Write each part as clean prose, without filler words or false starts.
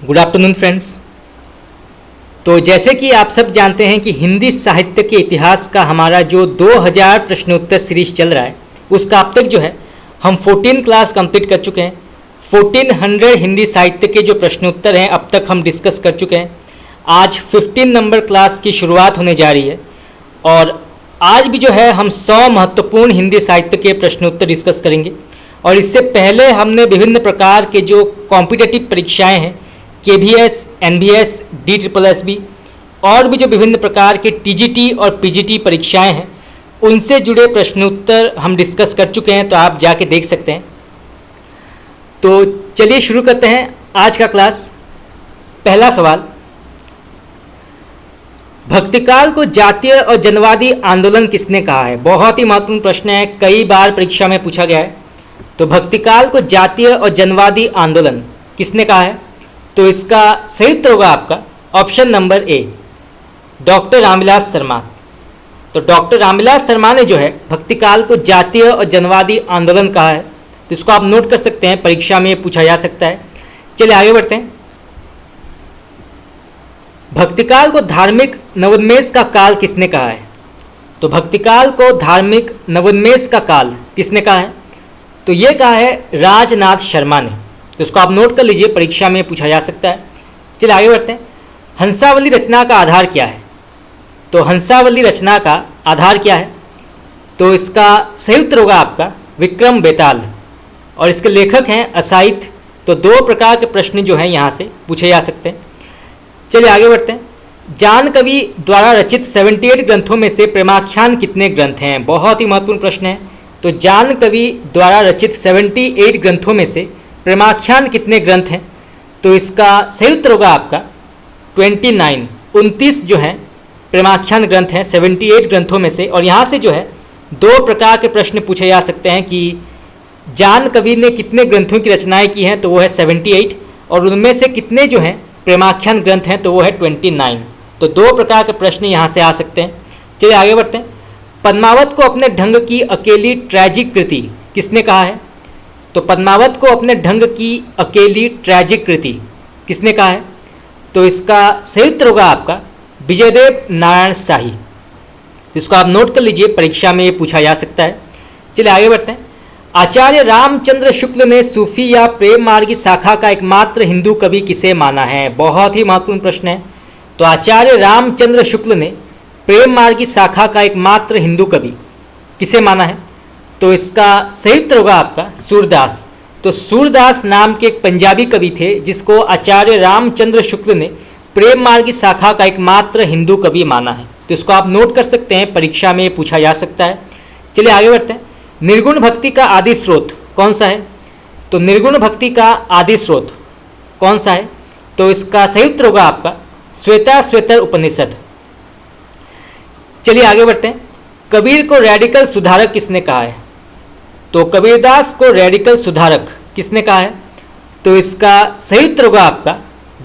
Good afternoon friends. तो जैसे कि आप सब जानते हैं कि हिंदी साहित्य के इतिहास का हमारा जो 2000 प्रश्नोत्तर सीरीज चल रहा है उसका अब तक जो है हम 14 क्लास कंप्लीट कर चुके हैं। 1400 हिंदी साहित्य के जो प्रश्नोत्तर हैं अब तक हम डिस्कस कर चुके हैं। आज 15 नंबर क्लास की शुरुआत होने जा रही है और आज भी जो है हम 100 महत्वपूर्ण हिंदी साहित्य के प्रश्नोत्तर डिस्कस करेंगे। और इससे पहले हमने विभिन्न प्रकार के जो कॉम्पिटिटिव परीक्षाएं हैं KVS, NVS, DSSB और भी जो विभिन्न प्रकार के TGT और PGT परीक्षाएं हैं उनसे जुड़े प्रश्नोत्तर हम डिस्कस कर चुके हैं, तो आप जाके देख सकते हैं। तो चलिए शुरू करते हैं आज का क्लास। पहला सवाल, भक्तिकाल को जातीय और जनवादी आंदोलन किसने कहा है? बहुत ही महत्वपूर्ण प्रश्न है, कई बार परीक्षा में पूछा गया है। तो भक्तिकाल को जातीय और जनवादी आंदोलन किसने कहा है? तो इसका सही उत्तर होगा आपका option number A, doctor Ramvilas Sharma. तो डॉक्टर रामविलास शर्मा ने जो है भक्तिकाल को जातीय और जनवादी आंदोलन कहा है। तो इसको आप नोट कर सकते हैं, परीक्षा में पूछा जा सकता है। चलिए आगे बढ़ते हैं। भक्तिकाल को धार्मिक नवोन्मेष का काल किसने कहा है? तो भक्तिकाल को धार्मिक नवोन्मेष का काल किसने कहा है? तो ये कहा है राजनाथ शर्मा ने। तो इसको आप नोट कर लीजिए, परीक्षा में पूछा जा सकता है। चलिए आगे बढ़ते हैं। हंसावली रचना का आधार क्या है? तो हंसावली रचना का आधार क्या है? तो इसका सही उत्तर होगा आपका विक्रम बेताल और इसके लेखक हैं असाइथ। तो दो प्रकार के प्रश्न जो हैं यहाँ से पूछे जा सकते हैं। चलिए आगे बढ़ते हैं। जान कवि द्वारा रचित 78 ग्रंथों में से प्रेमाख्यान कितने ग्रंथ हैं? बहुत ही महत्वपूर्ण प्रश्न है। तो जान कवि द्वारा रचित 78 ग्रंथों में से प्रेमाख्यान कितने ग्रंथ हैं? तो इसका सही उत्तर होगा आपका 29 जो हैं प्रेमाख्यान ग्रंथ हैं 78 ग्रंथों में से। और यहाँ से जो है दो प्रकार के प्रश्न पूछे जा सकते हैं कि जान कवि ने कितने ग्रंथों की रचनाएं की हैं? तो वो है 78 और उनमें से कितने जो हैं प्रेमाख्यान ग्रंथ हैं? तो वो है 29। तो दो प्रकार के प्रश्न यहाँ से आ सकते हैं। चलिए आगे बढ़ते हैं। पद्मावत को अपने ढंग की अकेली ट्रैजिक कृति किसने कहा है? तो पद्मावत को अपने ढंग की अकेली ट्रैजिक कृति किसने कहा है? तो इसका सही उत्तर होगा आपका विजयदेव नारायण शाही। तो इसको आप नोट कर लीजिए, परीक्षा में ये पूछा जा सकता है। चलिए आगे बढ़ते हैं। आचार्य रामचंद्र शुक्ल ने सूफी या प्रेम मार्गी शाखा का एकमात्र हिंदू कवि किसे माना है? बहुत ही महत्वपूर्ण प्रश्न है। तो आचार्य रामचंद्र शुक्ल ने प्रेम मार्गी शाखा का एकमात्र हिंदू कवि किसे माना है? तो इसका सही उत्तर होगा आपका सूरदास। तो सूरदास नाम के एक पंजाबी कवि थे जिसको आचार्य रामचंद्र शुक्ल ने प्रेम मार्गी शाखा का एकमात्र हिंदू कवि माना है। तो इसको आप नोट कर सकते हैं, परीक्षा में पूछा जा सकता है। चलिए आगे बढ़ते हैं। निर्गुण भक्ति का आदि स्रोत कौन सा है? तो निर्गुण भक्ति का आदि स्रोत कौन सा है? तो इसका सही उत्तर होगा आपका श्वेताश्वेतर उपनिषद। चलिए आगे बढ़ते हैं। कबीर को रेडिकल सुधारक किसने कहा है? तो कबीरदास को रेडिकल सुधारक किसने कहा है? तो इसका सही उत्तर होगा आपका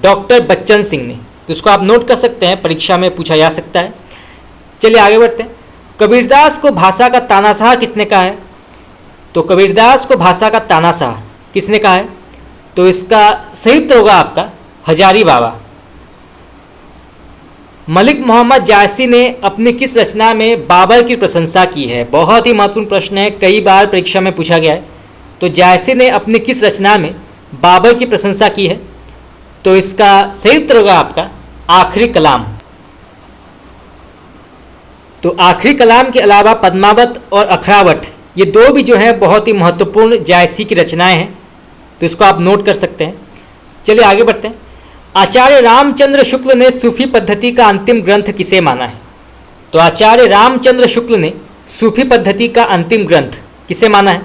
डॉक्टर बच्चन सिंह ने। तो इसको आप नोट कर सकते हैं, परीक्षा में पूछा जा सकता है। चलिए आगे बढ़ते हैं। कबीरदास को भाषा का तानाशाह किसने कहा है? तो कबीरदास को भाषा का तानाशाह किसने कहा है? तो इसका सही उत्तर होगा आपका हजारी बाबा। मलिक मोहम्मद जायसी ने अपनी किस रचना में बाबर की प्रशंसा की है? बहुत ही महत्वपूर्ण प्रश्न है, कई बार परीक्षा में पूछा गया है। तो जायसी ने अपनी किस रचना में बाबर की प्रशंसा की है? तो इसका सही उत्तर होगा आपका आखिरी कलाम। तो आखिरी कलाम के अलावा पद्मावत और अखरावट ये दो भी जो है बहुत ही महत्वपूर्ण जायसी की रचनाएं हैं। तो इसको आप नोट कर सकते हैं। चलिए आगे बढ़ते हैं। आचार्य रामचंद्र शुक्ल ने सूफी पद्धति का अंतिम ग्रंथ किसे माना है? तो आचार्य रामचंद्र शुक्ल ने सूफी पद्धति का अंतिम ग्रंथ किसे माना है?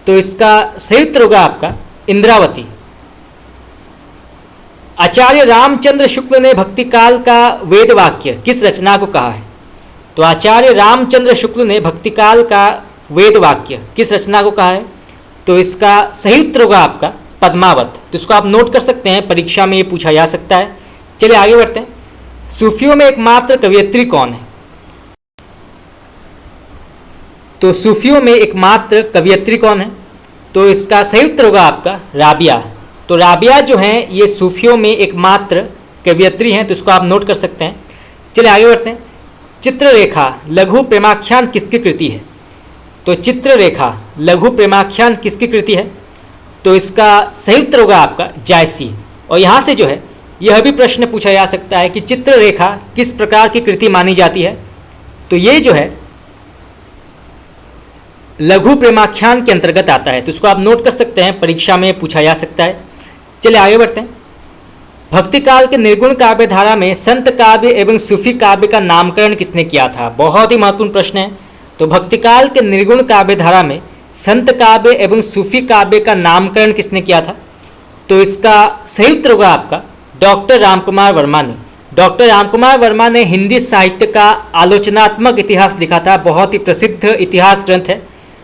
तो इसका सही उत्तर होगा आपका इंद्रावती। आचार्य रामचंद्र शुक्ल ने भक्तिकाल का वेद वाक्य किस रचना को कहा है? तो आचार्य रामचंद्र शुक्ल ने भक्तिकाल का वेद वाक्य किस रचना को कहा है? तो इसका सही उत्तर होगा आपका पद्मावत। तो इसको आप नोट कर सकते हैं, परीक्षा में ये पूछा जा सकता है। चलिए आगे बढ़ते हैं। सूफियों में एकमात्र कवयित्री कौन है? तो सूफियों में एकमात्र कवयित्री कौन है? तो इसका सही उत्तर होगा आपका राबिया। तो राबिया जो हैं ये सूफियों में एकमात्र कवियत्री हैं, तो इसको आप नोट कर सकते हैं। चलिए आगे बढ़ते हैं। चित्ररेखा लघु प्रेमाख्यान किसकी कृति है? तो चित्ररेखा लघु प्रेमाख्यान किसकी कृति है? तो इसका सही उत्तर होगा आपका जायसी। और यहाँ से जो है यह भी प्रश्न पूछा जा सकता है कि चित्ररेखा किस प्रकार की कृति मानी जाती है? तो ये जो है लघु प्रेमाख्यान के अंतर्गत आता है, तो इसको आप नोट कर सकते हैं, परीक्षा में पूछा जा सकता है। चलिए आगे बढ़ते हैं। भक्तिकाल के निर्गुण काव्य धारा में संत काव्य एवं सूफी काव्य का नामकरण किसने किया था? बहुत ही महत्वपूर्ण प्रश्न है। तो भक्तिकाल के निर्गुण काव्य धारा में संत काव्य एवं सूफी काव्य का नामकरण किसने किया था? तो इसका सही उत्तर होगा आपका डॉक्टर रामकुमार वर्मा ने। डॉक्टर रामकुमार वर्मा ने हिंदी साहित्य का आलोचनात्मक इतिहास लिखा था, बहुत ही प्रसिद्ध इतिहास ग्रंथ है।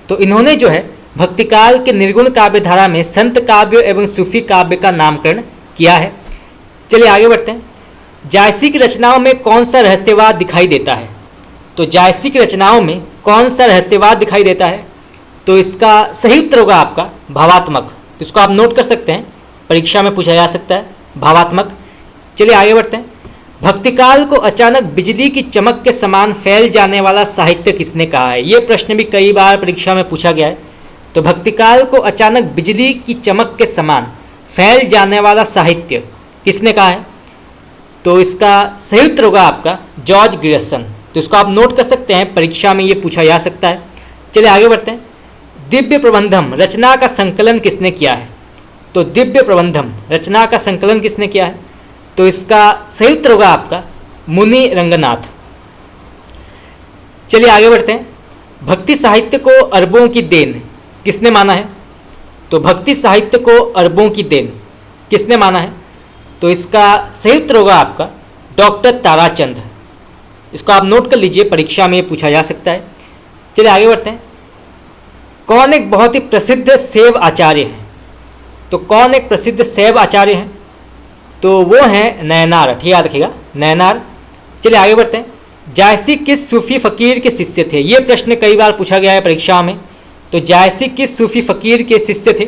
तो इन्होंने जो है भक्तिकाल के निर्गुण काव्य धारा में संत काव्य एवं सूफी काव्य का नामकरण किया है। चलिए आगे बढ़ते हैं। जायसी की रचनाओं में कौन सा रहस्यवाद दिखाई देता है? तो जायसी की रचनाओं में कौन सा रहस्यवाद दिखाई देता है? तो इसका सही उत्तर होगा आपका भावात्मक। तो इसको आप नोट कर सकते हैं, परीक्षा में पूछा जा सकता है, भावात्मक। चलिए आगे बढ़ते हैं। भक्तिकाल को अचानक बिजली की चमक के समान फैल जाने वाला साहित्य किसने कहा है? ये प्रश्न भी कई बार परीक्षा में पूछा गया है। तो भक्तिकाल को अचानक बिजली की चमक के समान फैल जाने वाला साहित्य किसने कहा है? तो इसका सही उत्तर होगा आपका जॉर्ज ग्रियर्सन। तो इसको आप नोट कर सकते हैं, परीक्षा में ये पूछा जा सकता है। चलिए आगे बढ़ते हैं। दिव्य प्रबंधम रचना का संकलन किसने किया है? तो दिव्य प्रबंधम रचना का संकलन किसने किया है? तो इसका सही उत्तर होगा आपका मुनि रंगनाथ। चलिए आगे बढ़ते हैं। भक्ति साहित्य को अरबों की देन किसने माना है? तो भक्ति साहित्य को अरबों की देन किसने माना है? तो इसका सही उत्तर होगा आपका डॉक्टर ताराचंद। इसको आप नोट कर लीजिए, परीक्षा में पूछा जा सकता है। चलिए आगे बढ़ते हैं। कौन एक बहुत ही प्रसिद्ध शैव आचार्य है? तो कौन एक प्रसिद्ध शैव आचार्य हैं? तो वो हैं नैनार। ठीक याद रखिएगा, नैनार। चलिए आगे बढ़ते हैं। जायसी किस सूफी फकीर के शिष्य थे? ये प्रश्न कई बार पूछा गया है परीक्षा में। तो जायसी किस सूफी फकीर के शिष्य थे?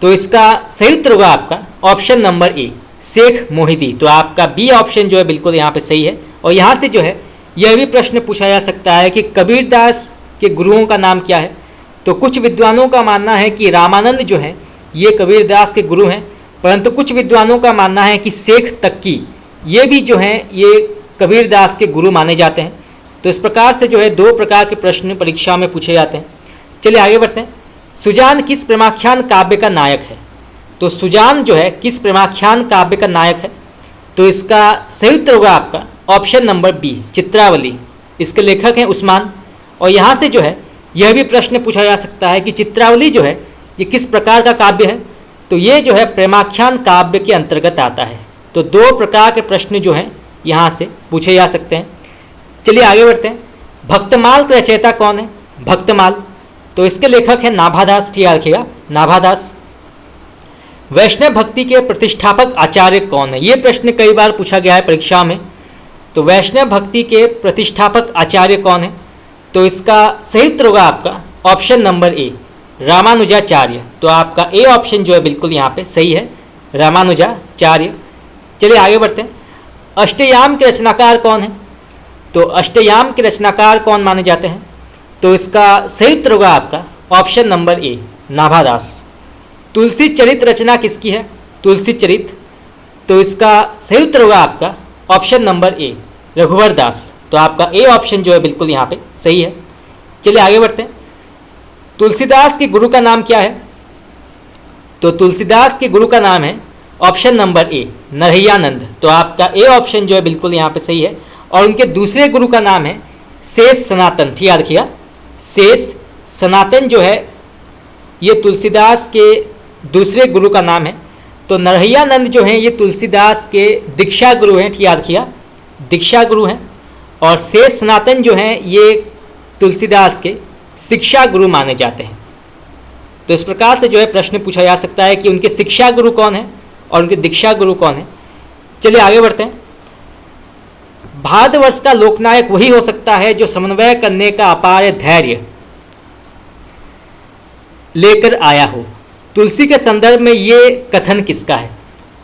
तो इसका सही उत्तर होगा आपका option number A Sheikh Mohidi. तो आपका बी ऑप्शन जो है बिल्कुल यहाँ पे सही है। और यहाँ से जो है यह भी प्रश्न पूछा जा सकता है कि कबीरदास के गुरुओं का नाम क्या है? तो कुछ विद्वानों का मानना है कि रामानंद जो है ये कबीरदास के गुरु हैं, परंतु कुछ विद्वानों का मानना है कि शेख तक्की ये भी जो हैं ये कबीरदास के गुरु माने जाते हैं। तो इस प्रकार से जो है दो प्रकार के प्रश्न परीक्षा में पूछे जाते हैं। चलिए आगे बढ़ते हैं। सुजान किस प्रेमाख्यान काव्य का नायक है? तो सुजान जो है किस प्रेमाख्यान काव्य का नायक है? तो इसका सही उत्तर होगा आपका ऑप्शन नंबर बी चित्रावली। इसके लेखक हैं उस्मान। और यहाँ से जो है यह भी प्रश्न पूछा जा सकता है कि चित्रावली जो है ये किस प्रकार का काव्य है? तो ये जो है प्रेमाख्यान काव्य के अंतर्गत आता है। तो दो प्रकार के प्रश्न जो हैं यहाँ से पूछे जा सकते हैं। चलिए आगे बढ़ते हैं। भक्तमाल का रचयिता कौन है? भक्तमाल, तो इसके लेखक हैं नाभादास। ठीक याद रखिएगा, नाभादास। वैष्णव भक्ति के प्रतिष्ठापक आचार्य कौन है? ये प्रश्न कई बार पूछा गया है परीक्षा में। तो वैष्णव भक्ति के प्रतिष्ठापक आचार्य कौन है? तो इसका सही उत्तर होगा आपका ऑप्शन नंबर ए रामानुजाचार्य। तो आपका ए ऑप्शन जो है बिल्कुल यहाँ पे सही है, रामानुजाचार्य। चलिए आगे बढ़ते हैं। अष्टयाम के रचनाकार कौन है? तो अष्टयाम के रचनाकार कौन माने जाते हैं? तो इसका सही उत्तर होगा आपका ऑप्शन नंबर ए नाभादास। तुलसी चरित रचना किसकी है? तुलसी चरित, तो इसका सही उत्तर होगा आपका ऑप्शन नंबर ए रघुवर दास। तो आपका ए ऑप्शन जो है बिल्कुल यहाँ पे सही है। चलिए आगे बढ़ते हैं। तुलसीदास के गुरु का नाम क्या है? तो तुलसीदास के गुरु का नाम है ऑप्शन नंबर ए नरहैयानंद। तो आपका ए ऑप्शन जो है बिल्कुल यहाँ पे सही है। और उनके दूसरे गुरु का नाम है शेष सनातन। ठीक याद रखिएगा, शेष सनातन जो है ये तुलसीदास के दूसरे गुरु का नाम है। तो नरहैयानंद जो हैं ये तुलसीदास के दीक्षा गुरु हैं। ठीक याद रखिएगा, दीक्षा गुरु हैं। और शेष सनातन जो हैं ये तुलसीदास के शिक्षा गुरु माने जाते हैं। तो इस प्रकार से जो है प्रश्न पूछा जा सकता है कि उनके शिक्षा गुरु कौन है और उनके दीक्षा गुरु कौन है। चलिए आगे बढ़ते हैं। भारतवर्ष का लोकनायक वही हो सकता है जो समन्वय करने का अपार धैर्य लेकर आया हो। तुलसी के संदर्भ में ये कथन किसका है?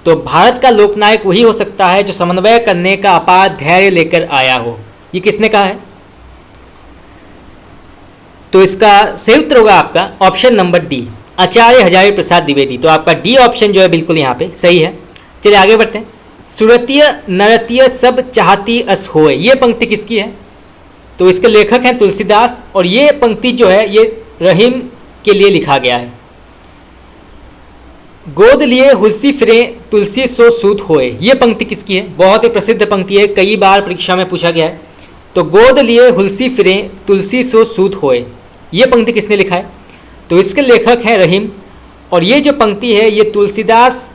तो भारत का लोकनायक वही हो सकता है जो समन्वय करने का अपार धैर्य लेकर आया हो। ये किसने कहा है? तो इसका सही उत्तर होगा आपका ऑप्शन नंबर डी, आचार्य हजारी प्रसाद द्विवेदी। तो आपका डी ऑप्शन जो है बिल्कुल यहाँ पे सही है। चलिए आगे बढ़ते हैं। सुरतीय नरतीय सब चाहती अस होए, ये पंक्ति किसकी है? तो इसके लेखक हैं तुलसीदास, और ये पंक्ति जो है ये रहीम के लिए लिखा गया है। गोद लिए हुलसी फिरे तुलसी सो सूत होए, ये पंक्ति किसकी है? बहुत ही प्रसिद्ध पंक्ति है, कई बार परीक्षा में पूछा गया है। तो गोद लिए हुलसी फिरे तुलसी सो सूत होए, ये पंक्ति किसने लिखा है? तो इसके लेखक हैं रहीम, और ये जो पंक्ति है ये तुलसीदास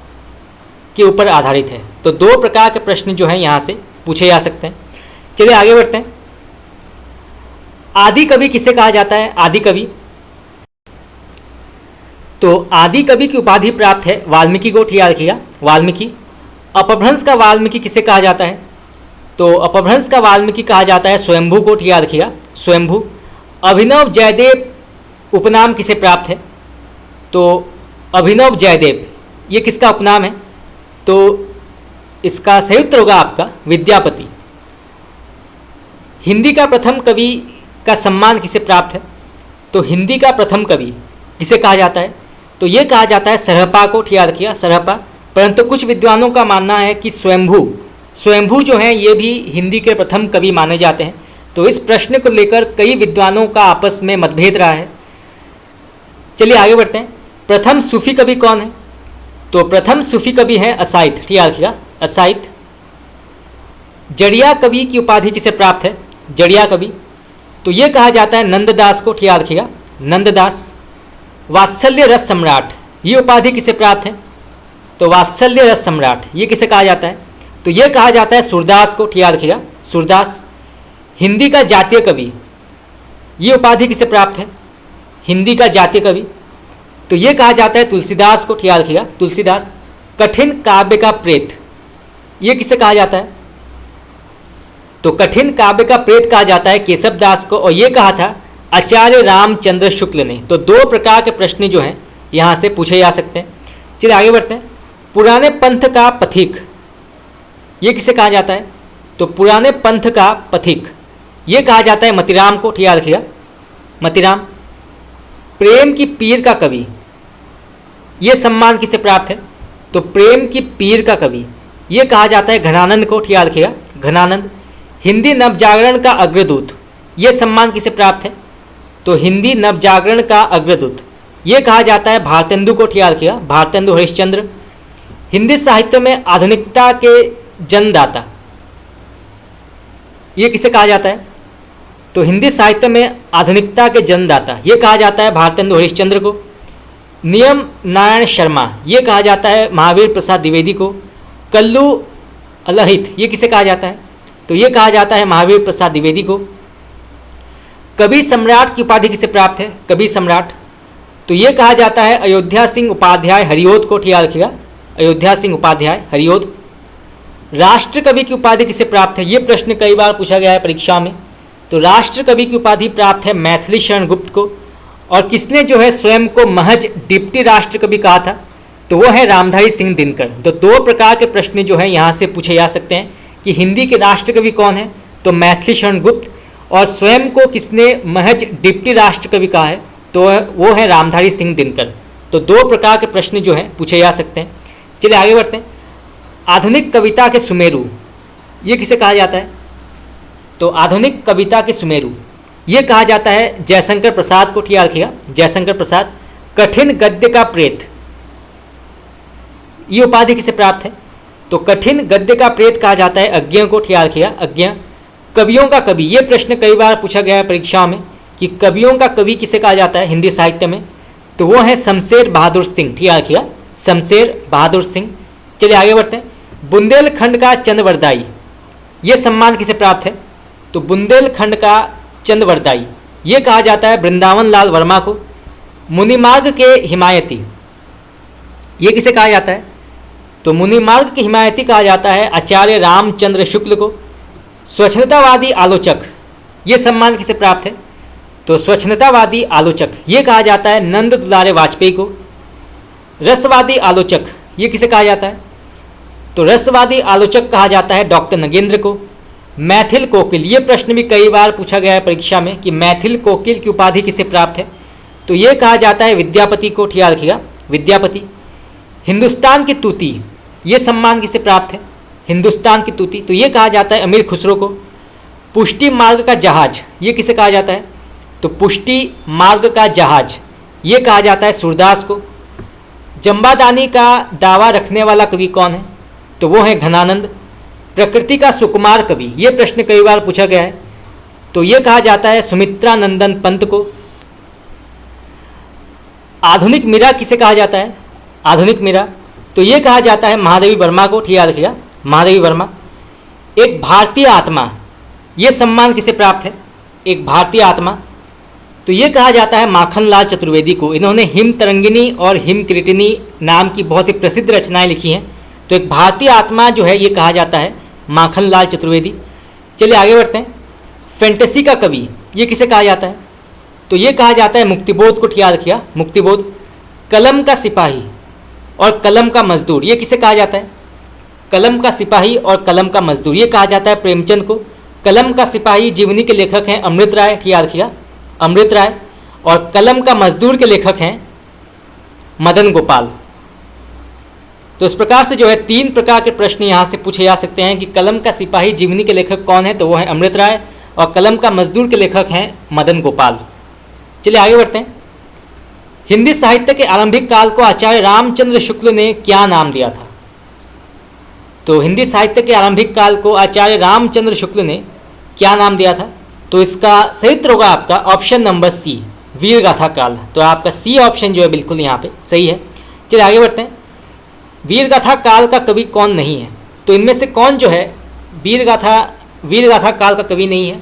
के ऊपर आधारित है। तो दो प्रकार के प्रश्न जो हैं यहाँ से पूछे जा सकते हैं। चलिए आगे बढ़ते हैं। आदि कवि किसे कहा जाता है? आदि कवि, तो आदि कवि की उपाधि प्राप्त है वाल्मीकि को, ठीक याद रखिएगा, वाल्मीकि। अपभ्रंश का वाल्मीकि किसे कहा जाता है? तो अपभ्रंश का वाल्मीकि कहा जाता है स्वयंभू को, ठीक याद रखिएगा, स्वयंभू। अभिनव जयदेव उपनाम किसे प्राप्त है? तो अभिनव जयदेव ये किसका उपनाम है? तो इसका सही उत्तर होगा आपका विद्यापति। हिंदी का प्रथम कवि का सम्मान किसे प्राप्त है? तो हिंदी का प्रथम कवि किसे कहा जाता है? तो ये कहा जाता है सरहपा को, ठीक याद रखिएगा, सरहपा। परंतु कुछ विद्वानों का मानना है कि स्वयंभू जो हैं ये भी हिंदी के प्रथम कवि माने जाते हैं। तो इस प्रश्न को लेकर कई विद्वानों का आपस में मतभेद रहा है। चलिए आगे बढ़ते हैं। प्रथम सूफी कवि कौन है? तो प्रथम सूफी कवि हैं असाइद, ठीक याद रखिएगा, असाइद। जड़िया कवि की उपाधि किसे प्राप्त है? जड़िया कवि, तो ये कहा जाता है नंददास को, ठीक याद रखिएगा, नंददास। वात्सल्य रस सम्राट ये उपाधि किसे प्राप्त है? तो वात्सल्य रस सम्राट ये किसे कहा जाता है? तो ये कहा जाता है सूरदास को, ठीक याद रखिएगा, सूरदास। हिंदी का जातीय कवि ये उपाधि किसे प्राप्त है? हिंदी का जातीय कवि, तो ये कहा जाता है तुलसीदास को, ठीक याद रखिएगा, तुलसीदास। कठिन काव्य का प्रेत ये किसे कहा जाता है? तो कठिन काव्य का प्रेत कहा जाता है केशव दास को, और ये कहा था आचार्य रामचंद्र शुक्ल ने। तो दो प्रकार के प्रश्न जो हैं यहाँ से पूछे जा सकते हैं। चलिए आगे बढ़ते हैं। पुराने पंथ का पथिक ये किसे कहा जाता है? तो पुराने पंथ का पथिक ये कहा जाता है मतीराम को, ठीक याद रखिएगा, मतीराम। प्रेम की पीर का कवि ये सम्मान किसे प्राप्त है? तो प्रेम की पीर का कवि ये कहा जाता है घनानंद को, ठीक याद रखिएगा, घनानंद। हिंदी नवजागरण का अग्रदूत ये सम्मान किसे प्राप्त है? तो हिंदी नवजागरण का अग्रदूत ये कहा जाता है भारतेंदु को, ठीक याद रखिएगा, भारतेंदु हरिश्चंद्र। हिंदी साहित्य में आधुनिकता के जन्मदाता ये किसे कहा जाता है? तो हिंदी साहित्य में आधुनिकता के जन्मदाता ये कहा जाता है भारतेंदु हरिश्चंद्र को। नियम नारायण शर्मा ये कहा जाता है महावीर प्रसाद द्विवेदी को। कल्लू अलहित ये किसे कहा जाता है? तो ये कहा जाता है महावीर प्रसाद द्विवेदी को। कवि सम्राट की उपाधि किसे प्राप्त है? कवि सम्राट, तो ये कहा जाता है अयोध्या सिंह उपाध्याय हरिओद को, ठीक याद रखिएगा, अयोध्या सिंह उपाध्याय हरिओद। राष्ट्र कवि की उपाधि किसे प्राप्त है? ये प्रश्न कई बार पूछा गया है परीक्षा में। तो राष्ट्र कवि की उपाधि प्राप्त है मैथिली शरण गुप्त को। और किसने जो है स्वयं को महज डिप्टी राष्ट्र कवि कहा था? तो वो है रामधारी सिंह दिनकर। तो दो प्रकार के प्रश्न जो हैं यहाँ से पूछे जा सकते हैं कि हिंदी के राष्ट्र कवि कौन है? तो मैथिली शरण गुप्त। और स्वयं को किसने महज डिप्टी राष्ट्र कवि कहा है? तो वो है रामधारी सिंह दिनकर। तो दो प्रकार के प्रश्न जो हैं पूछे जा सकते हैं। चलिए आगे बढ़ते हैं। आधुनिक कविता के सुमेरु ये किसे कहा जाता है? तो आधुनिक कविता के सुमेरु ये कहा जाता है जयशंकर प्रसाद को, ठीक याद रखिएगा, जयशंकर प्रसाद। कठिन गद्य का प्रेत ये उपाधि किसे प्राप्त है? तो कठिन गद्य का प्रेत कहा जाता है अज्ञ को, ठीक याद रखिएगा, अज्ञ। कवियों का कवि ये प्रश्न कई बार पूछा गया है परीक्षा में कि कवियों का कवि किसे कहा जाता है हिंदी साहित्य में? तो वो है शमशेर बहादुर सिंह, ठीक याद रखिएगा, शमशेर बहादुर सिंह। चलिए आगे बढ़ते हैं। बुंदेलखंड का चंद्रवरदाई ये सम्मान किसे प्राप्त है? तो बुंदेलखंड का चंद्रवरदाई ये कहा जाता है वृंदावन लाल वर्मा को। मुनिमार्ग के हिमायती ये किसे कहा जाता है? तो मुनिमार्ग के हिमायती कहा जाता है आचार्य रामचंद्र शुक्ल को। स्वच्छतावादी आलोचक ये सम्मान किसे प्राप्त है? तो स्वच्छतावादी आलोचक ये कहा जाता है नंद दुलारे वाजपेयी को। रसवादी आलोचक ये किसे कहा जाता है? तो रसवादी आलोचक कहा जाता है डॉक्टर नगेंद्र को। मैथिल कोकिल, ये प्रश्न भी कई बार पूछा गया है परीक्षा में कि मैथिल कोकिल की उपाधि किसे प्राप्त है? तो ये कहा जाता है विद्यापति को। ठीक याद रखिएगा, विद्यापति। हिंदुस्तान की तूती, ये सम्मान किसे प्राप्त है? हिंदुस्तान की तूती, तो ये कहा जाता है अमीर खुसरो को। पुष्टि मार्ग का जहाज, ये किसे कहा जाता है? तो पुष्टि मार्ग का जहाज ये कहा जाता है सूरदास को। जंबादानी का दावा रखने वाला कवि कौन है? तो वो है घनानंद। प्रकृति का सुकुमार कवि, ये प्रश्न कई बार पूछा गया है, तो ये कहा जाता है सुमित्रा नंदन पंत को। आधुनिक मीरा किसे कहा जाता है? आधुनिक मीरा, तो ये कहा जाता है महादेवी वर्मा को। ठीक याद रखिएगा, महादेवी वर्मा। एक भारतीय आत्मा, ये सम्मान किसे प्राप्त है? एक भारतीय आत्मा, तो ये कहा जाता है माखनलाल चतुर्वेदी को। इन्होंने हिम तरंगिनी और हिम किरीटिनी नाम की बहुत ही प्रसिद्ध रचनाएं लिखी हैं। तो एक भारतीय आत्मा जो है ये कहा जाता है माखनलाल चतुर्वेदी। चलिए आगे बढ़ते हैं। फैंटेसी का कवि ये किसे कहा जाता है? तो ये कहा जाता है मुक्तिबोध को। ठीक याद रखिएगा, मुक्तिबोध। कलम का सिपाही और कलम का मजदूर, ये किसे कहा जाता है? कलम का सिपाही और कलम का मजदूर, ये कहा जाता है प्रेमचंद को। कलम का सिपाही जीवनी के लेखक हैं अमृत राय। ठीक याद रखिएगा, अमृत राय। और कलम का मजदूर के लेखक हैं मदन गोपाल। तो इस प्रकार से जो है 3 प्रकार के प्रश्न यहाँ से पूछे जा सकते हैं कि कलम का सिपाही जीवनी के लेखक कौन है? तो वो है अमृत राय। और कलम का मजदूर के लेखक हैं मदन गोपाल। चलिए आगे बढ़ते हैं। हिंदी साहित्य के आरंभिक काल को आचार्य रामचंद्र शुक्ल ने क्या नाम दिया था? तो हिंदी साहित्य के आरंभिक काल को आचार्य रामचंद्र शुक्ल ने क्या नाम दिया था? तो इसका सही उत्तर होगा आपका ऑप्शन नंबर सी, वीरगाथा काल। तो आपका सी ऑप्शन जो है बिल्कुल यहाँ पे सही है। चलिए आगे बढ़ते हैं। वीरगाथा काल का कवि कौन नहीं है? तो इनमें से कौन जो है वीरगाथा काल का कवि नहीं है?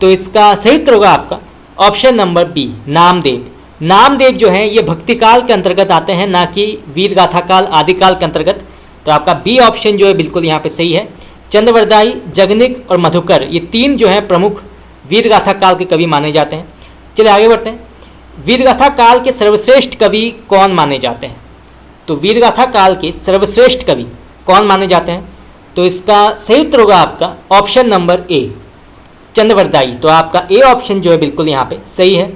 तो इसका सही उत्तर होगा आपका option number B, Namdev. Namdev जो हैं ये भक्ति काल के अंतर्गत आते हैं, ना कि वीरगाथा काल आदिकाल के अंतर्गत। तो आपका बी ऑप्शन जो है बिल्कुल यहाँ पे सही है। चंद्रवरदाई, जगनिक और मधुकर, ये 3 जो हैं प्रमुख वीरगाथा काल के कवि माने जाते हैं। चलिए आगे बढ़ते हैं। वीरगाथा काल के सर्वश्रेष्ठ कवि कौन माने जाते हैं? तो वीरगाथा काल के सर्वश्रेष्ठ कवि कौन माने जाते हैं? तो इसका सही उत्तर होगा आपका ऑप्शन नंबर ए, चंद्रवरदाई। तो आपका ए ऑप्शन जो है बिल्कुल यहाँ पे सही है।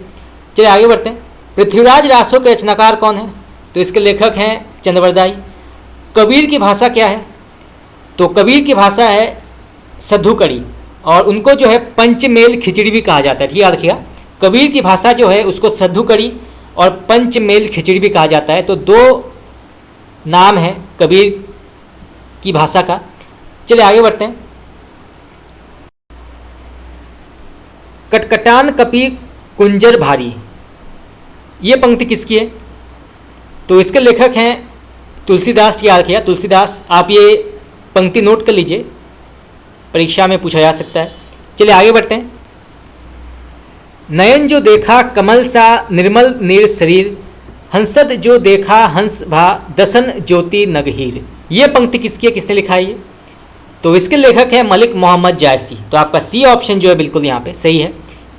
चलिए आगे बढ़ते हैं। पृथ्वीराज रासो के रचनाकार कौन है? तो इसके लेखक हैं चंद्रवरदाई। कबीर की भाषा क्या है? तो कबीर की भाषा है सद्धुकड़ी, और उनको जो है पंचमेल खिचड़ी भी कहा जाता है। ठीक याद रखिएगा, कबीर की भाषा जो है उसको सद्धुकड़ी और पंचमेल खिचड़ी भी कहा जाता है। तो 2 नाम है कबीर की भाषा का। चलिए आगे बढ़ते हैं। कटकटान कपी कुंजर भारी, ये पंक्ति किसकी है? तो इसके लेखक हैं तुलसीदास। याद रखिएगा, तुलसीदास। आप ये पंक्ति नोट कर लीजिए, परीक्षा में पूछा जा सकता है। चलिए आगे बढ़ते हैं। नयन जो देखा कमल सा निर्मल नीर शरीर, हंसद जो देखा हंस भा दसन ज्योति नगहीर, ये पंक्ति किसकी है? किसने लिखा है ये? तो इसके लेखक हैं मलिक मोहम्मद जायसी। तो आपका सी ऑप्शन जो है बिल्कुल यहाँ पे सही है।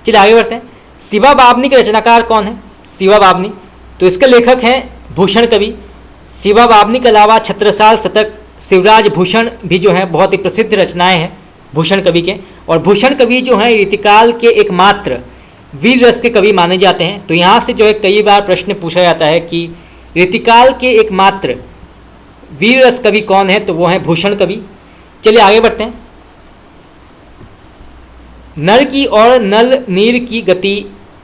चलिए आगे बढ़ते हैं। शिवा बावनी के रचनाकार कौन है? शिवा बावनी, तो इसके लेखक हैं भूषण कवि। शिवा बावनी के अलावा छत्रसाल शतक, शिवराज भूषण भी जो हैं बहुत ही प्रसिद्ध रचनाएं हैं भूषण कवि के। और भूषण कवि जो हैं रीतिकाल के एकमात्र वीर रस के कवि माने जाते हैं। तो यहाँ से जो है कई बार प्रश्न पूछा जाता है कि रीतिकाल के एकमात्र वीर रस कवि कौन है? तो वो हैं भूषण कवि। चलिए आगे बढ़ते हैं। नर की और नल नीर की गति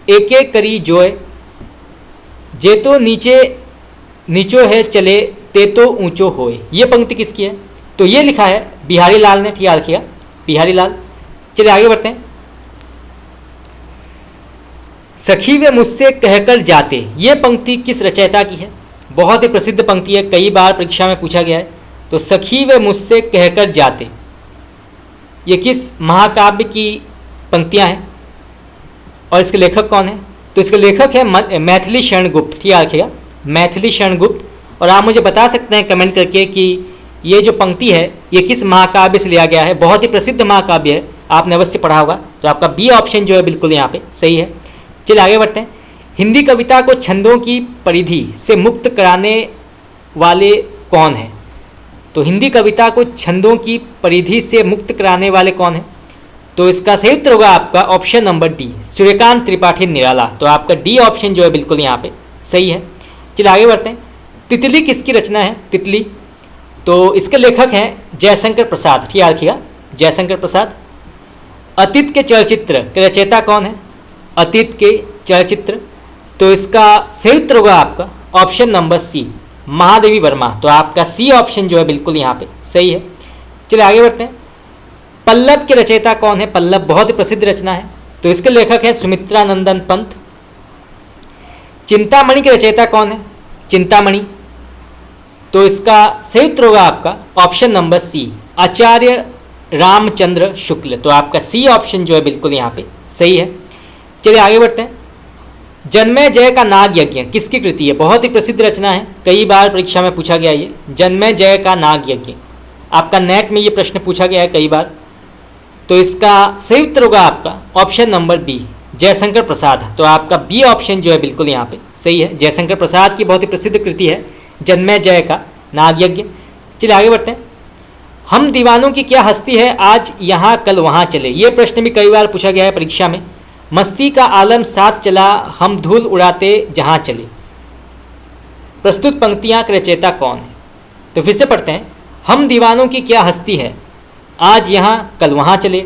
एक एक करी जोय, जे तो नीचे नीचो है चले ते तो ऊंचो होए, ये पंक्ति किसकी है? तो ये लिखा है बिहारी लाल ने। ठीक याद रखिएगा, बिहारी लाल। चलिए आगे बढ़ते हैं। सखी वे मुझसे कहकर जाते, ये पंक्ति किस रचयिता की है? बहुत ही प्रसिद्ध पंक्ति है, कई बार परीक्षा में पूछा गया है। तो सखी वे मुझसे कहकर जाते, ये किस महाकाव्य की पंक्तियां हैं और इसके लेखक कौन है? तो इसके लेखक है मैथिली शरण गुप्त। ठीक याद रखिएगा, मैथिली शरण गुप्त। और आप मुझे बता सकते हैं कमेंट करके कि ये जो पंक्ति है ये किस महाकाव्य से लिया गया है। बहुत ही प्रसिद्ध महाकाव्य है, आपने अवश्य पढ़ा होगा। तो आपका बी ऑप्शन जो है बिल्कुल यहाँ पे सही है। चलिए आगे बढ़ते हैं। हिंदी कविता को छंदों की परिधि से मुक्त कराने वाले कौन हैं? तो हिंदी कविता को छंदों की परिधि से मुक्त कराने वाले कौन हैं? तो इसका सही उत्तर होगा आपका option number D, Suryakant Tripathi Nirala. तो आपका डी ऑप्शन जो है बिल्कुल यहाँ पे सही है। चलिए आगे बढ़ते हैं। तितली किसकी रचना है? तितली, तो इसके लेखक हैं जयशंकर प्रसाद। ठीक याद रखिएगा, जयशंकर प्रसाद। अतीत के चलचित्र के रचयिता कौन है? अतीत के चलचित्र, तो इसका सही उत्तर होगा आपका option number C, Mahadevi Verma. तो आपका सी ऑप्शन जो है बिल्कुल यहाँ पे सही है। चलिए आगे बढ़ते हैं। पल्लव के रचयिता कौन है? पल्लव बहुत ही प्रसिद्ध रचना है, तो इसके लेखक हैं सुमित्रा नंदन पंत। चिंतामणि के रचयिता कौन है? चिंतामणि, तो इसका सही उत्तर होगा आपका ऑप्शन नंबर सी, आचार्य रामचंद्र शुक्ल। तो आपका सी ऑप्शन जो है बिल्कुल यहाँ पे सही है। चलिए आगे बढ़ते हैं। जन्मेजय जय का नाग यज्ञ किसकी कृति है? बहुत ही प्रसिद्ध रचना है, कई बार परीक्षा में पूछा गया ये जन्मेजय जय का नाग यज्ञ। आपका नेट में ये प्रश्न पूछा गया है कई बार, तो इसका सही उत्तर होगा आपका option number B, Jaishankar Prasad. तो आपका बी ऑप्शन जो है बिल्कुल यहाँ पे सही है। जयशंकर प्रसाद की बहुत ही प्रसिद्ध कृति है जन्मेजय जय का नाग यज्ञ। चलिए आगे बढ़ते हैं। हम दीवानों की क्या हस्ती है, आज यहाँ कल वहाँ चले। ये प्रश्न भी कई बार पूछा गया है परीक्षा में। मस्ती का आलम साथ चला, हम धूल उड़ाते जहाँ चले। प्रस्तुत पंक्तियाँ के रचयिता कौन है? तो फिर से पढ़ते हैं। हम दीवानों की क्या हस्ती है, आज यहाँ कल वहाँ चले।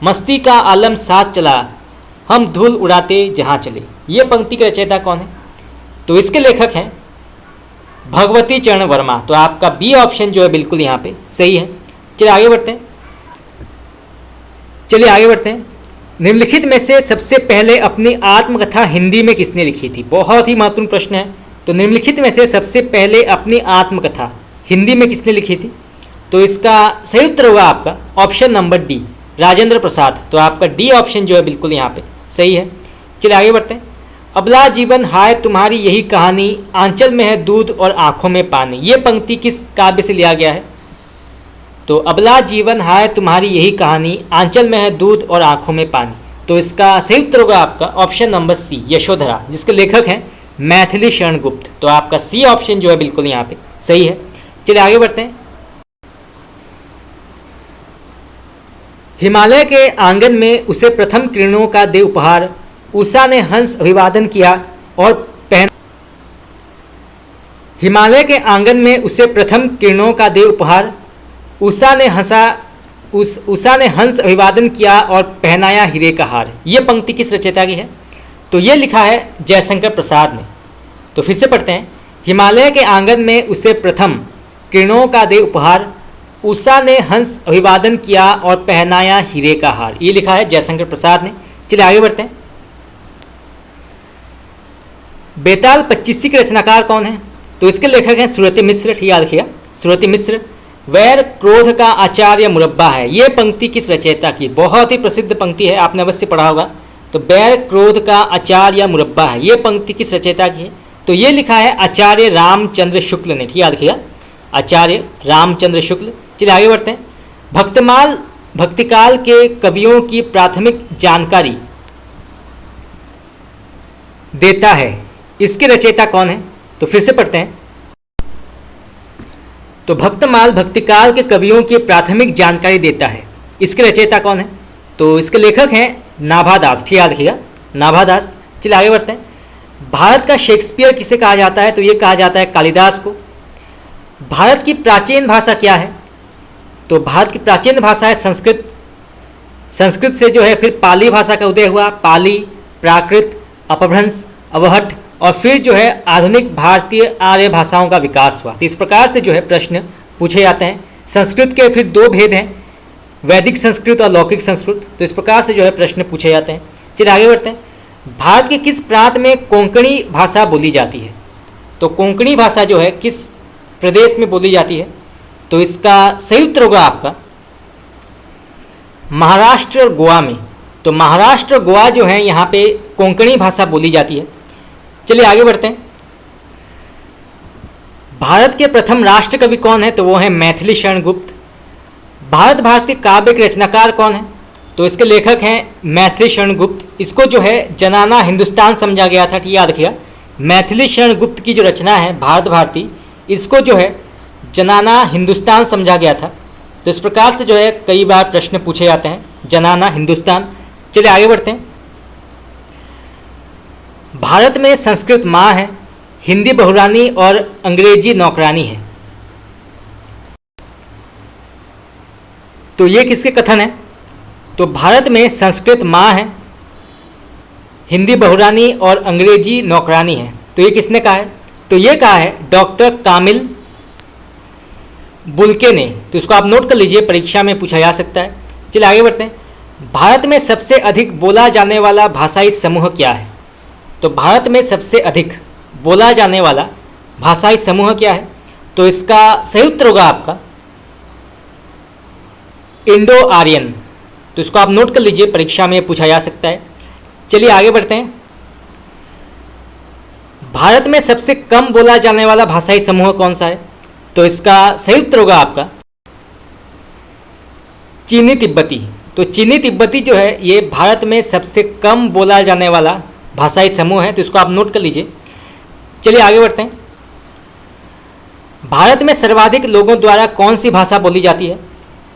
मस्ती का आलम साथ चला, हम धूल उड़ाते जहाँ चले। ये पंक्ति के रचयिता कौन है? तो इसके लेखक हैं भगवती चरण वर्मा। तो आपका बी ऑप्शन जो है बिल्कुल यहाँ पे सही है। चलिए आगे बढ़ते हैं। निम्नलिखित में से सबसे पहले अपनी आत्मकथा हिंदी में किसने लिखी थी? बहुत ही महत्वपूर्ण प्रश्न है। तो निम्नलिखित में से सबसे पहले अपनी आत्मकथा हिंदी में किसने लिखी थी? तो इसका सही उत्तर होगा आपका option number D, Rajendra Prasad. तो आपका डी ऑप्शन जो है बिल्कुल यहाँ पे सही है। चलिए आगे बढ़ते हैं। अबला जीवन हाय तुम्हारी यही कहानी, आंचल में है दूध और आंखों में पानी। ये पंक्ति किस काव्य से लिया गया है? तो अबला जीवन हाय तुम्हारी यही कहानी, आंचल में है दूध और आंखों में पानी। तो इसका सही उत्तर होगा आपका ऑप्शन नंबर सी, यशोधरा, जिसके लेखक हैं मैथिली शरण गुप्त। तो आपका सी ऑप्शन जो है बिल्कुल यहाँ पे सही है। चलिए आगे बढ़ते हैं। हिमालय के आंगन में उसे प्रथम किरणों का दे उपहार, उषा ने हंस अभिवादन किया और पहन। हिमालय के आंगन में उसे प्रथम किरणों का दे उपहार, उषा ने हंस अभिवादन किया और पहनाया हीरे का हार। ये पंक्ति किस रचयिता की है? तो ये लिखा है जयशंकर प्रसाद ने। तो फिर से पढ़ते हैं। हिमालय के आंगन में उसे प्रथम किरणों का दे उपहार, उषा ने हंस अभिवादन किया और पहनाया हीरे का हार। ये लिखा है जयशंकर प्रसाद ने। चलिए आगे बढ़ते हैं। बेताल पच्चीसी के रचनाकार कौन है? तो इसके लेखक हैं सुरति मिश्र। ठीक याद रखिएगा, सुरति मिश्र। वैर क्रोध का आचार्य मुरब्बा है। ये पंक्ति किस रचयिता की? बहुत ही प्रसिद्ध पंक्ति है, आपने अवश्य पढ़ा होगा। तो वैर क्रोध का आचार्य मुरब्बा है, ये पंक्ति किस रचयिता की है? तो ये लिखा है आचार्य रामचंद्र शुक्ल ने। ठीक याद रखिएगा, आचार्य रामचंद्र शुक्ल। चलिए आगे बढ़ते हैं। भक्तमाल भक्तिकाल के कवियों की प्राथमिक जानकारी देता है, इसके रचयिता कौन है? तो फिर से पढ़ते हैं। तो भक्तमाल भक्तिकाल के कवियों की प्राथमिक जानकारी देता है, इसके रचयिता कौन है? तो इसके लेखक हैं नाभादास। ठीक याद रखिएगा, नाभादास। चलिए आगे बढ़ते हैं। भारत का शेक्सपियर किसे कहा जाता है? तो ये कहा जाता है कालिदास को। भारत की प्राचीन भाषा क्या है? तो भारत की प्राचीन भाषा है संस्कृत। संस्कृत से जो है फिर पाली भाषा का उदय हुआ। पाली, प्राकृत, अपभ्रंश, अवहट और फिर जो है आधुनिक भारतीय आर्य भाषाओं का विकास हुआ। तो इस प्रकार से जो है प्रश्न पूछे जाते हैं। संस्कृत के फिर दो भेद हैं, वैदिक संस्कृत और लौकिक संस्कृत। तो इस प्रकार से जो है प्रश्न पूछे जाते हैं। चलिए आगे बढ़ते हैं। भारत के किस प्रांत में कोंकणी भाषा बोली जाती है? तो कोंकणी भाषा जो है किस प्रदेश में बोली जाती है? तो इसका सही उत्तर होगा आपका महाराष्ट्र और गोवा में। तो महाराष्ट्र और गोवा जो है यहाँ पे कोंकणी भाषा बोली जाती है। चलिए आगे बढ़ते हैं। भारत के प्रथम राष्ट्र कवि कौन है? तो वो है मैथिली शरण गुप्त। भारत भारती काव्य के रचनाकार कौन है? तो इसके लेखक हैं मैथिली शरण गुप्त। इसको जो है जनाना हिंदुस्तान समझा गया था। ठीक याद रखिएगा, मैथिली शरण गुप्त की जो रचना है भारत भारती, इसको जो है जनाना हिंदुस्तान समझा गया था। तो इस प्रकार से जो है कई बार प्रश्न पूछे जाते हैं, जनाना हिंदुस्तान। चलिए आगे बढ़ते हैं। भारत में संस्कृत माँ है, हिंदी बहुरानी और अंग्रेजी नौकरानी है। तो ये किसके कथन है? तो भारत में संस्कृत माँ है, हिंदी बहुरानी और अंग्रेजी नौकरानी है। तो ये किसने कहा है? तो ये कहा है डॉक्टर कामिल बुल्के ने। तो इसको आप नोट कर लीजिए, परीक्षा में पूछा जा सकता है। चलिए आगे बढ़ते हैं। भारत में सबसे अधिक बोला जाने वाला भाषाई समूह क्या है? तो भारत में सबसे अधिक बोला जाने वाला भाषाई समूह क्या है? तो इसका सही उत्तर होगा आपका इंडो आर्यन। तो इसको आप नोट कर लीजिए, परीक्षा में पूछा जा सकता है। चलिए आगे बढ़ते हैं। भारत में सबसे कम बोला जाने वाला भाषाई समूह कौन सा है? तो इसका सही उत्तर होगा आपका चीनी तिब्बती। तो चीनी तिब्बती जो है ये भारत में सबसे कम बोला जाने वाला भाषाई समूह है। तो इसको आप नोट कर लीजिए। चलिए आगे बढ़ते हैं। भारत में सर्वाधिक लोगों द्वारा कौन सी भाषा बोली जाती है?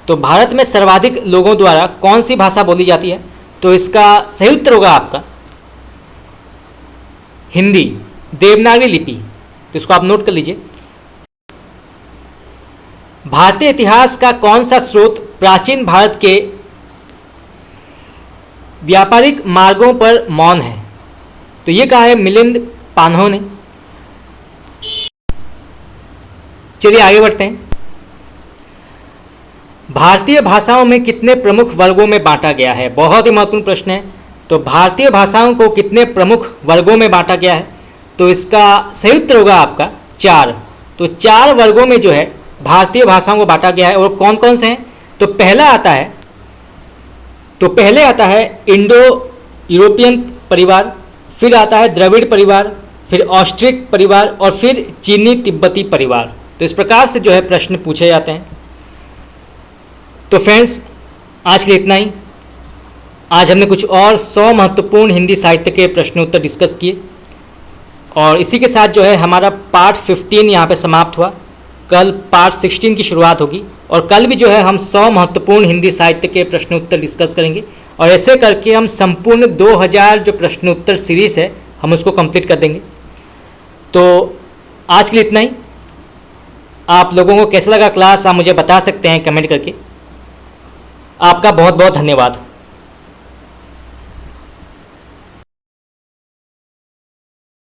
तो भारत में सर्वाधिक लोगों द्वारा कौन सी भाषा बोली जाती है? तो इसका सही उत्तर होगा आपका हिंदी, देवनागरी लिपि। तो इसको आप नोट कर लीजिए। भारतीय इतिहास का कौन सा स्रोत प्राचीन भारत के व्यापारिक मार्गों पर मौन है? तो ये कहा है मिलिंद पान्हो ने। चलिए आगे बढ़ते हैं। भारतीय भाषाओं में कितने प्रमुख वर्गों में बांटा गया है? बहुत ही महत्वपूर्ण प्रश्न है। तो भारतीय भाषाओं को कितने प्रमुख वर्गों में बांटा गया है? तो इसका सही उत्तर होगा आपका 4। तो 4 वर्गों में जो है भारतीय भाषाओं को बांटा गया है। और कौन कौन से हैं? तो पहले आता है इंडो यूरोपियन परिवार, फिर आता है द्रविड़ परिवार, फिर ऑस्ट्रिक परिवार और फिर चीनी तिब्बती परिवार। तो इस प्रकार से जो है प्रश्न पूछे जाते हैं। तो फ्रेंड्स, आज के लिए इतना ही। आज हमने कुछ और 100 महत्वपूर्ण हिंदी साहित्य के प्रश्नोत्तर डिस्कस किए और इसी के साथ जो है हमारा पार्ट 15 यहाँ पे समाप्त हुआ। कल पार्ट 16 की शुरुआत होगी और कल भी जो है हम 100 महत्वपूर्ण हिंदी साहित्य के प्रश्नोत्तर डिस्कस करेंगे और ऐसे करके हम संपूर्ण 2000 जो प्रश्नोत्तर सीरीज़ है हम उसको कंप्लीट कर देंगे। तो आज के लिए इतना ही। आप लोगों को कैसा लगा क्लास आप मुझे बता सकते हैं कमेंट करके। आपका बहुत बहुत धन्यवाद।